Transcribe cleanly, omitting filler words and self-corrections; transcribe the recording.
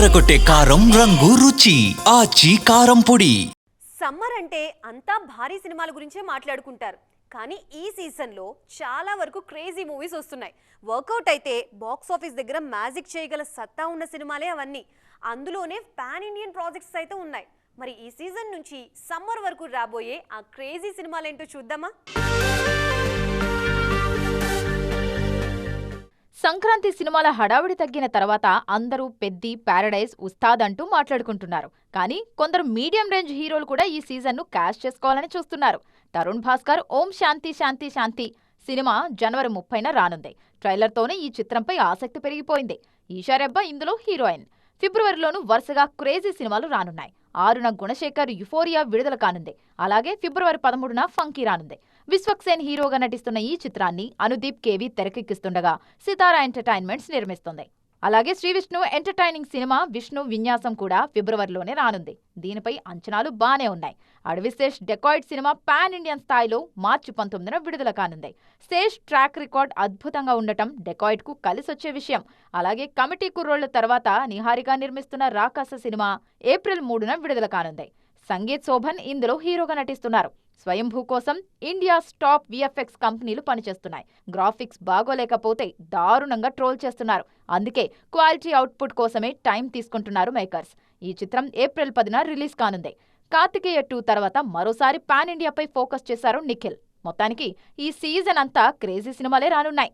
అదరగొట్టే కారం రంగు రుచి ఆచి కారం పొడి. సమ్మర్ అంటే అంతా భారీ సినిమాల గురించే మాట్లాడుకుంటారు. కానీ ఈ సీజన్లో చాలా వరకు క్రేజీ మూవీస్ వస్తున్నాయి. వర్కౌట్ అయితే బాక్స్ ఆఫీస్ దగ్గర మ్యాజిక్ చేయగల సత్తా ఉన్న సినిమాలే అవన్నీ. అందులోనే పాన్ ఇండియన్ ప్రాజెక్ట్స్ అయితే ఉన్నాయి. మరి ఈ సీజన్ నుంచి సమ్మర్ వరకు రాబోయే ఆ క్రేజీ సినిమాలేంటో చూద్దామా? సంక్రాంతి సినిమాల హడావిడి తగ్గిన తర్వాత అందరూ పెద్ది, పారడైజ్, ఉస్తాద్ అంటూ మాట్లాడుకుంటున్నారు. కానీ కొందరు మీడియం రేంజ్ హీరోలు కూడా ఈ సీజన్ను క్యాష్ చేసుకోవాలని చూస్తున్నారు. తరుణ్ భాస్కర్ ఓం శాంతి శాంతి శాంతి సినిమా జనవరి 30న రానుంది. ట్రైలర్తోనే ఈ చిత్రంపై ఆసక్తి పెరిగిపోయింది. ఈషా రెబ్బా ఇందులో హీరోయిన్. ఫిబ్రవరిలోనూ వరుసగా క్రేజీ సినిమాలు రానున్నాయి. 6న గుణశేఖర్ యుఫోరియా విడుదల కానుంది. అలాగే ఫిబ్రవరి 13న ఫంకీ రానుంది. విశ్వక్సేన్ హీరోగా నటిస్తున్న ఈ చిత్రాన్ని అనుదీప్ కేవి తెరకెక్కిస్తుండగా సితారా ఎంటర్టైన్మెంట్స్ నిర్మిస్తుంది. అలాగే శ్రీ విష్ణు ఎంటర్టైనింగ్ సినిమా విష్ణు విన్యాసం కూడా ఫిబ్రవరిలోనే రానుంది. దీనిపై అంచనాలు బానే ఉన్నాయి. Adivi Sesh dacoit cinema pan Indian స్థాయిలో మార్చి 19న విడుదల కానుంది. శేష్ ట్రాక్ రికార్డ్ అద్భుతంగా ఉండటం డెకాయిడ్ కు కలిసొచ్చే విషయం. అలాగే కమిటీ కుర్రోళ్ల తర్వాత నిహారిక నిర్మిస్తున్న రాకాస సినిమా ఏప్రిల్ 3న విడుదల కానుంది. సంగీత్ శోభన్ ఇందులో హీరోగా నటిస్తున్నారు. స్వయంభూ కోసం ఇండియా టాప్ విఎఫ్ఎక్స్ కంపెనీలు పనిచేస్తున్నాయి. గ్రాఫిక్స్ బాగోలేకపోతే దారుణంగా ట్రోల్ చేస్తున్నారు. అందుకే క్వాలిటీ అవుట్పుట్ కోసమే టైం తీసుకుంటున్నారు మేకర్స్. ఈ చిత్రం ఏప్రిల్ 10న రిలీజ్ కానుంది. కార్తికేయ 2 తర్వాత మరోసారి పాన్ ఇండియాపై ఫోకస్ చేశారు నిఖిల్. మొత్తానికి ఈ సీజన్ అంతా క్రేజీ సినిమాలే రానున్నాయి.